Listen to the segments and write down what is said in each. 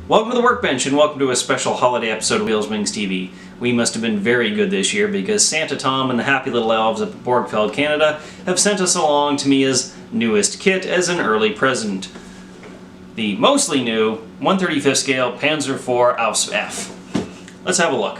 Welcome to the Workbench and welcome to a special holiday episode of Wheels Wings TV. We must have been very good this year because Santa Tom and the happy little elves up at Borgfeld, Canada have sent us along Tamiya's newest kit as an early present. The mostly new 1/35th scale Panzer IV Ausf.F. Let's have a look.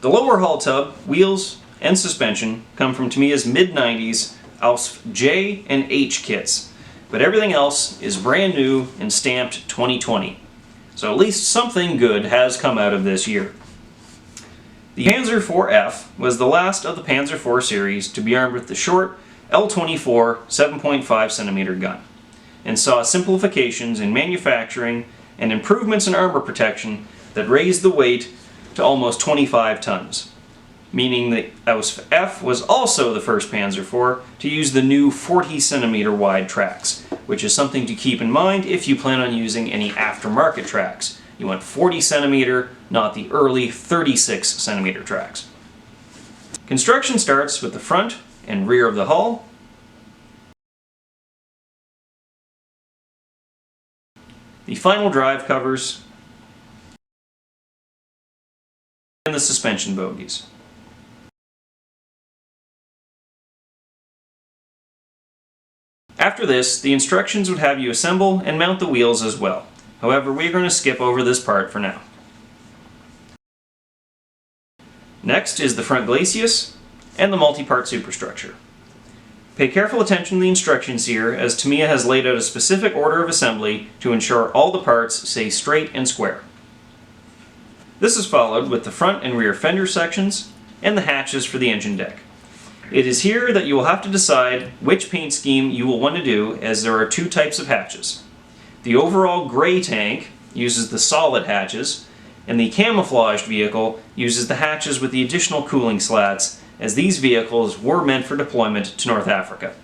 The lower hull tub, wheels, and suspension come from Tamiya's mid-90s Ausf J and H kits, but everything else is brand new and stamped 2020. So at least something good has come out of this year. The Panzer IV-F was the last of the Panzer IV series to be armed with the short L24 7.5cm gun, and saw simplifications in manufacturing and improvements in armor protection that raised the weight to almost 25 tons, meaning the Ausf.F was also the first Panzer IV to use the new 40cm wide tracks, which is something to keep in mind if you plan on using any aftermarket tracks. You want 40cm, not the early 36cm tracks. Construction starts with the front and rear of the hull, the final drive covers, and the suspension bogies. After this, the instructions would have you assemble and mount the wheels as well. However, we're going to skip over this part for now. Next is the front glacis and the multi-part superstructure. Pay careful attention to the instructions here, as Tamiya has laid out a specific order of assembly to ensure all the parts stay straight and square. This is followed with the front and rear fender sections and the hatches for the engine deck. It is here that you will have to decide which paint scheme you will want to do, as there are two types of hatches. The overall gray tank uses the solid hatches, and the camouflaged vehicle uses the hatches with the additional cooling slats, as these vehicles were meant for deployment to North Africa.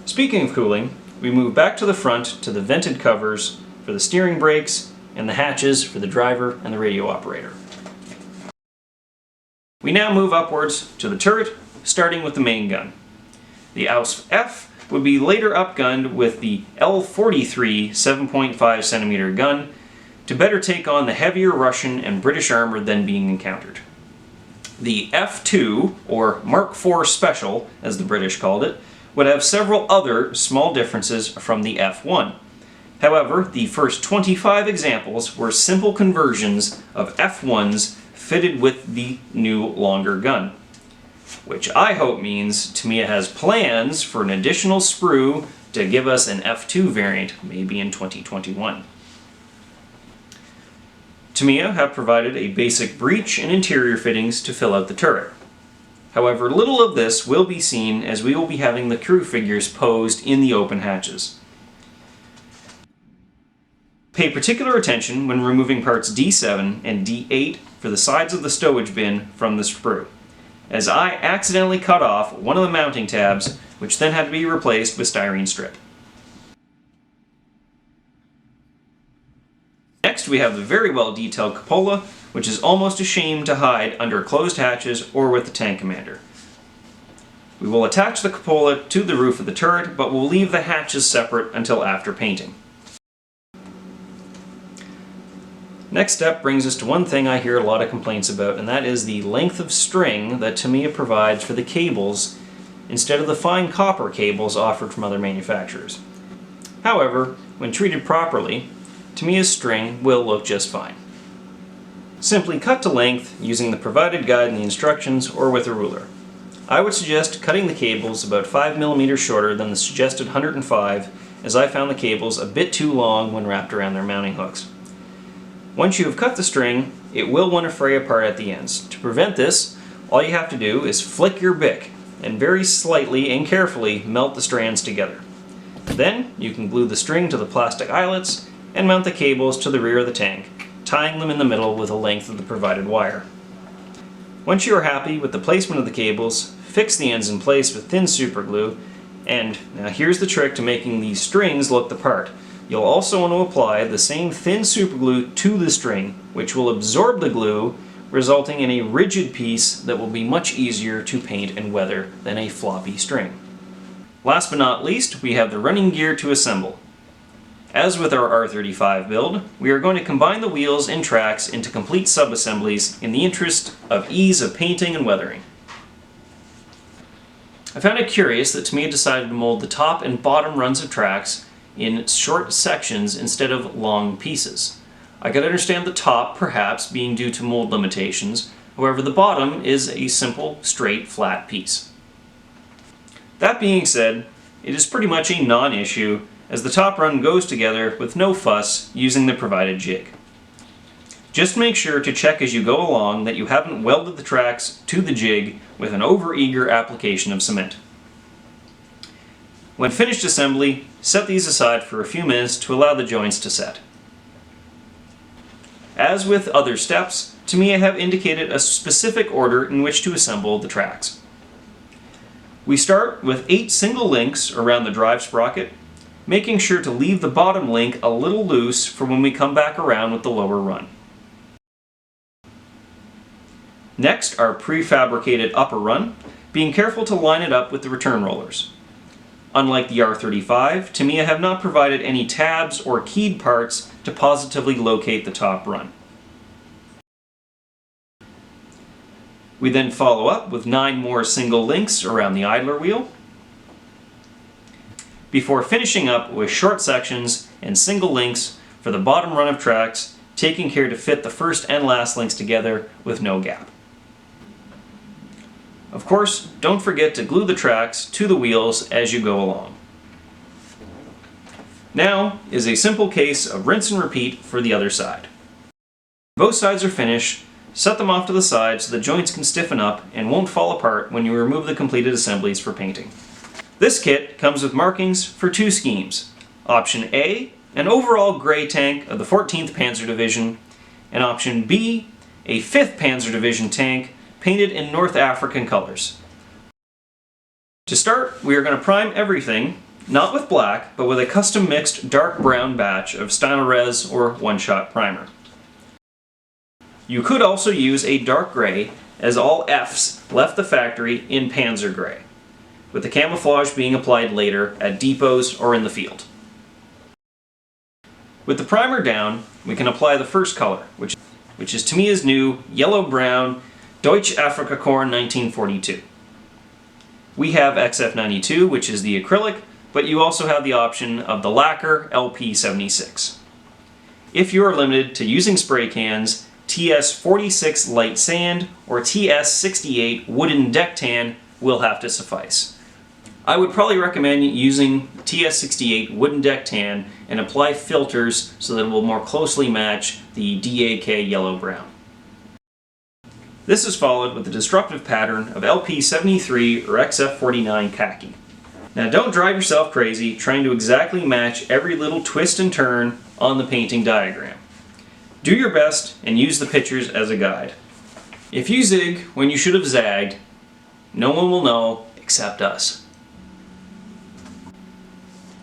Speaking of cooling, we move back to the front to the vented covers for the steering brakes and the hatches for the driver and the radio operator. We now move upwards to the turret, starting with the main gun. The Ausf.F would be later upgunned with the L43 7.5cm gun to better take on the heavier Russian and British armor then being encountered. The F2, or Mark IV Special as the British called it, would have several other small differences from the F1. However, the first 25 examples were simple conversions of F1s fitted with the new longer gun, which I hope means Tamiya has plans for an additional sprue to give us an F2 variant, maybe in 2021. Tamiya have provided a basic breech and interior fittings to fill out the turret. However, little of this will be seen, as we will be having the crew figures posed in the open hatches. Pay particular attention when removing parts D7 and D8 for the sides of the stowage bin from the sprue, as I accidentally cut off one of the mounting tabs, which then had to be replaced with styrene strip. Next, we have the very well detailed cupola, which is almost a shame to hide under closed hatches or with the tank commander. We will attach the cupola to the roof of the turret, but we'll leave the hatches separate until after painting. Next step brings us to one thing I hear a lot of complaints about, and that is the length of string that Tamiya provides for the cables instead of the fine copper cables offered from other manufacturers. However, when treated properly, Tamiya's string will look just fine. Simply cut to length using the provided guide in the instructions or with a ruler. I would suggest cutting the cables about 5mm shorter than the suggested 105, as I found the cables a bit too long when wrapped around their mounting hooks. Once you have cut the string, it will want to fray apart at the ends. To prevent this, all you have to do is flick your bic and very slightly and carefully melt the strands together. Then you can glue the string to the plastic eyelets and mount the cables to the rear of the tank, tying them in the middle with the length of the provided wire. Once you are happy with the placement of the cables, fix the ends in place with thin super glue, and now here's the trick to making these strings look the part. You'll also want to apply the same thin super glue to the string, which will absorb the glue, resulting in a rigid piece that will be much easier to paint and weather than a floppy string. Last but not least, we have the running gear to assemble. As with our R35 build, we are going to combine the wheels and tracks into complete sub-assemblies in the interest of ease of painting and weathering. I found it curious that Tamiya decided to mold the top and bottom runs of tracks in short sections instead of long pieces. I could understand the top perhaps being due to mold limitations, however the bottom is a simple, straight, flat piece. That being said, it is pretty much a non-issue as the top run goes together with no fuss using the provided jig. Just make sure to check as you go along that you haven't welded the tracks to the jig with an over-eager application of cement. When finished assembly, set these aside for a few minutes to allow the joints to set. As with other steps, Tamiya have indicated a specific order in which to assemble the tracks. We start with 8 single links around the drive sprocket, making sure to leave the bottom link a little loose for when we come back around with the lower run. Next, our prefabricated upper run, being careful to line it up with the return rollers. Unlike the R35, Tamiya have not provided any tabs or keyed parts to positively locate the top run. We then follow up with 9 more single links around the idler wheel, before finishing up with short sections and single links for the bottom run of tracks, taking care to fit the first and last links together with no gap. Of course, don't forget to glue the tracks to the wheels as you go along. Now is a simple case of rinse and repeat for the other side. Both sides are finished, set them off to the side so the joints can stiffen up and won't fall apart when you remove the completed assemblies for painting. This kit comes with markings for 2 schemes. Option A, an overall gray tank of the 14th Panzer Division, and Option B, a 5th Panzer Division tank painted in North African colors. To start, we are going to prime everything, not with black, but with a custom mixed dark brown batch of Stynylrez or one-shot primer. You could also use a dark gray, as all Fs left the factory in Panzer gray, with the camouflage being applied later at depots or in the field. With the primer down, we can apply the first color, which is Tamiya's new yellow-brown Deutsche Afrikakorn 1942. We have XF92, which is the acrylic, but you also have the option of the lacquer LP76. If you are limited to using spray cans, TS46 light sand or TS68 wooden deck tan will have to suffice. I would probably recommend using TS68 wooden deck tan and apply filters so that it will more closely match the DAK yellow-brown. This is followed with the destructive pattern of LP73 or XF49 khaki. Now don't drive yourself crazy trying to exactly match every little twist and turn on the painting diagram. Do your best and use the pictures as a guide. If you zig when you should have zagged, no one will know except us.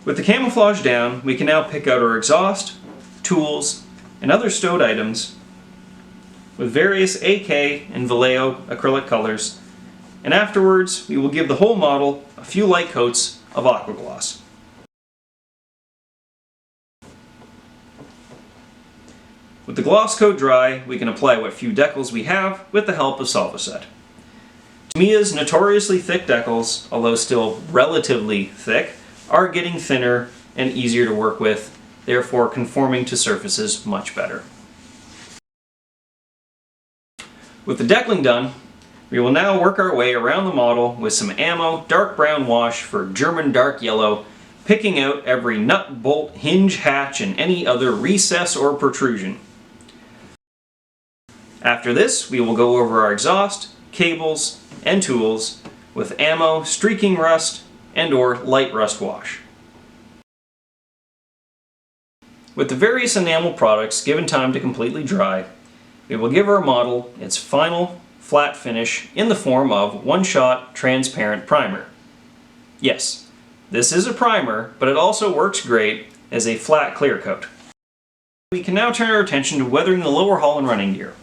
With the camouflage down, we can now pick out our exhaust, tools, and other stowed items with various AK and Vallejo acrylic colors, and afterwards we will give the whole model a few light coats of aqua gloss. With the gloss coat dry, we can apply what few decals we have with the help of Solvaset. Tamiya's notoriously thick decals, although still relatively thick, are getting thinner and easier to work with, therefore conforming to surfaces much better. With the deckling done, we will now work our way around the model with some ammo dark brown wash for German dark yellow, picking out every nut, bolt, hinge, hatch, and any other recess or protrusion. After this, we will go over our exhaust, cables, and tools with ammo, streaking rust, and or light rust wash. With the various enamel products given time to completely dry, we will give our model its final flat finish in the form of one-shot transparent primer. Yes, this is a primer, but it also works great as a flat clear coat. We can now turn our attention to weathering the lower hull and running gear.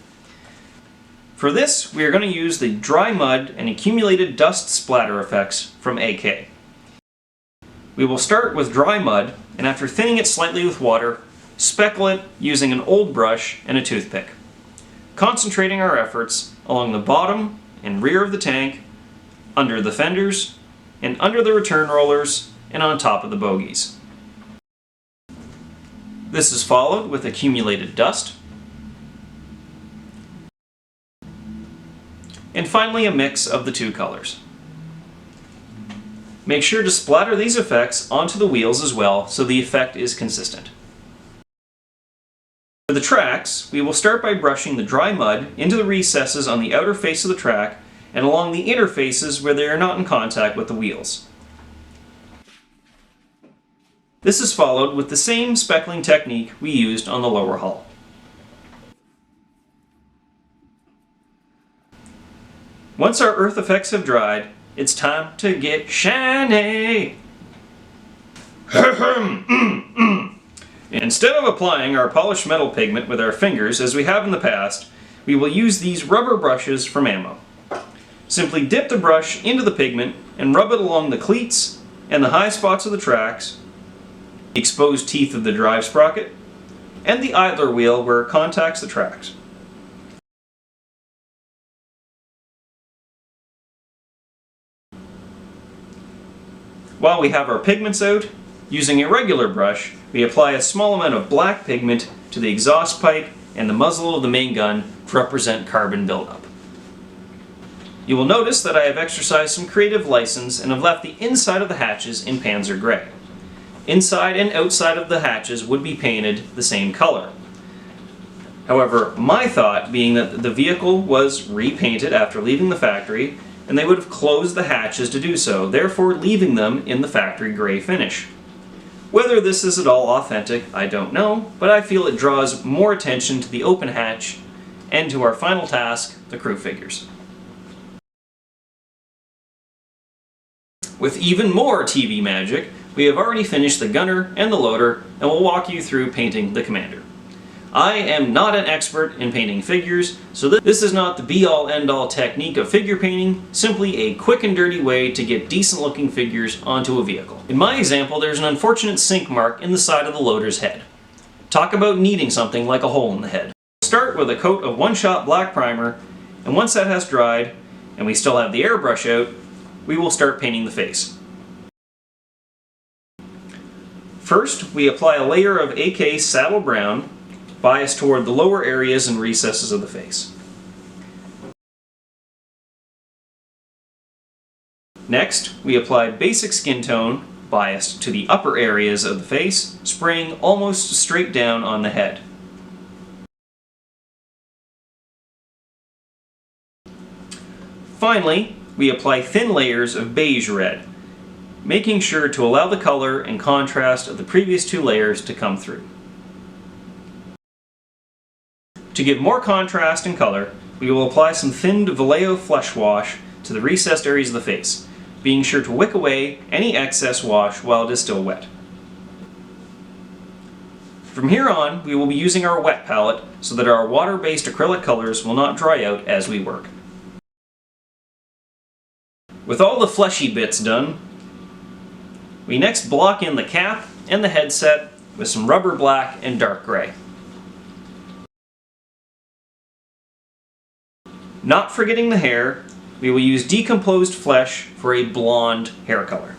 For this, we are going to use the dry mud and accumulated dust splatter effects from AK. We will start with dry mud, and after thinning it slightly with water, speckle it using an old brush and a toothpick, concentrating our efforts along the bottom and rear of the tank, under the fenders, and under the return rollers, and on top of the bogies. This is followed with accumulated dust, and finally a mix of the two colors. Make sure to splatter these effects onto the wheels as well so the effect is consistent. For the tracks, we will start by brushing the dry mud into the recesses on the outer face of the track and along the inner faces where they are not in contact with the wheels. This is followed with the same speckling technique we used on the lower hull. Once our earth effects have dried, it's time to get shiny! Instead of applying our polished metal pigment with our fingers as we have in the past, we will use these rubber brushes from ammo. Simply dip the brush into the pigment and rub it along the cleats and the high spots of the tracks, the exposed teeth of the drive sprocket, and the idler wheel where it contacts the tracks. While we have our pigments out, using a regular brush, we apply a small amount of black pigment to the exhaust pipe and the muzzle of the main gun to represent carbon buildup. You will notice that I have exercised some creative license and have left the inside of the hatches in Panzer Gray. Inside and outside of the hatches would be painted the same color. However, my thought being that the vehicle was repainted after leaving the factory, and they would have closed the hatches to do so, therefore leaving them in the factory gray finish. Whether this is at all authentic, I don't know, but I feel it draws more attention to the open hatch and to our final task, the crew figures. With even more TV magic, we have already finished the gunner and the loader, and will walk you through painting the commander. I am not an expert in painting figures, so this is not the be-all end-all technique of figure painting, simply a quick and dirty way to get decent looking figures onto a vehicle. In my example, there's an unfortunate sink mark in the side of the loader's head. Talk about needing something like a hole in the head. Start with a coat of one-shot black primer, and once that has dried, and we still have the airbrush out, we will start painting the face. First, we apply a layer of AK Saddle Brown, biased toward the lower areas and recesses of the face. Next, we apply basic skin tone, biased to the upper areas of the face, spraying almost straight down on the head. Finally, we apply thin layers of beige red, making sure to allow the color and contrast of the previous two layers to come through. To give more contrast and color, we will apply some thinned Vallejo flesh wash to the recessed areas of the face, being sure to wick away any excess wash while it is still wet. From here on, we will be using our wet palette so that our water-based acrylic colors will not dry out as we work. With all the fleshy bits done, we next block in the cap and the headset with some rubber black and dark gray. Not forgetting the hair, we will use decomposed flesh for a blonde hair color.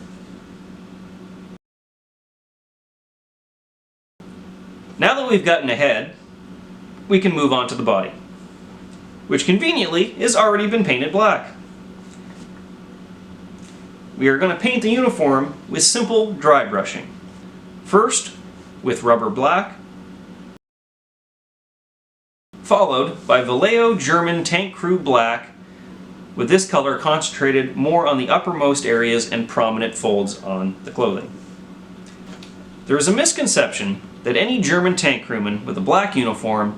Now that we've gotten a head, we can move on to the body, which conveniently has already been painted black. We are going to paint the uniform with simple dry brushing. First, with rubber black, followed by Vallejo German Tank Crew Black, with this color concentrated more on the uppermost areas and prominent folds on the clothing. There is a misconception that any German tank crewman with a black uniform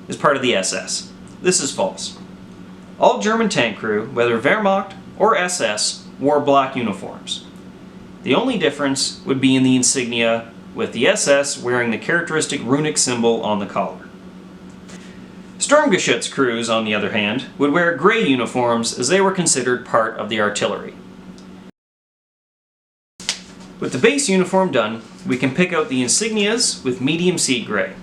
is part of the SS. This is false. All German tank crew, whether Wehrmacht or SS, wore black uniforms. The only difference would be in the insignia, with the SS wearing the characteristic runic symbol on the collar. Sturmgeschütz crews, on the other hand, would wear gray uniforms as they were considered part of the artillery. With the base uniform done, we can pick out the insignias with medium sea gray.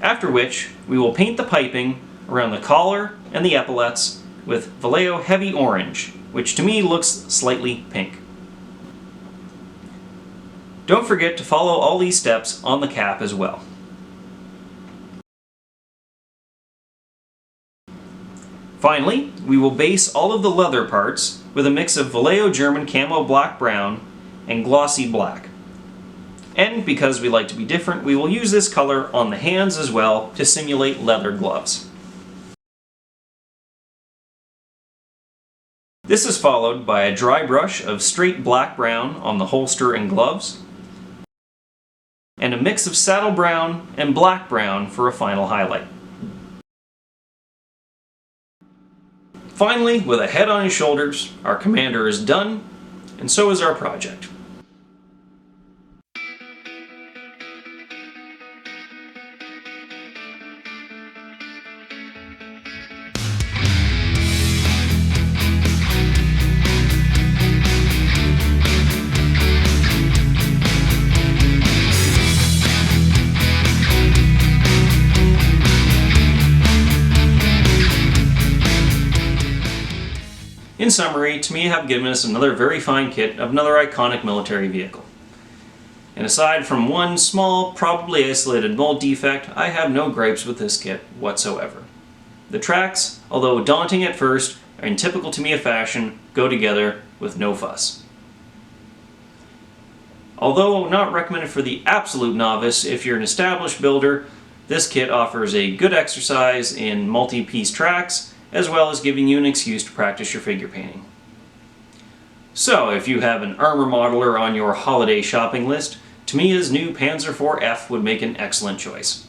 After which, we will paint the piping around the collar and the epaulets with Vallejo Heavy Orange, which to me looks slightly pink. Don't forget to follow all these steps on the cap as well. Finally, we will base all of the leather parts with a mix of Vallejo German Camo Black Brown and Glossy Black. And because we like to be different, we will use this color on the hands as well to simulate leather gloves. This is followed by a dry brush of straight black brown on the holster and gloves, and a mix of saddle brown and black brown for a final highlight. Finally, with a head on his shoulders, our commander is done, and so is our project. In summary, Tamiya have given us another very fine kit of another iconic military vehicle. And aside from one small, probably isolated mold defect, I have no gripes with this kit whatsoever. The tracks, although daunting at first, are in typical Tamiya fashion, go together with no fuss. Although not recommended for the absolute novice, if you're an established builder, this kit offers a good exercise in multi-piece tracks, as well as giving you an excuse to practice your figure painting. So, if you have an armor modeler on your holiday shopping list, Tamiya's new Panzer IV would make an excellent choice.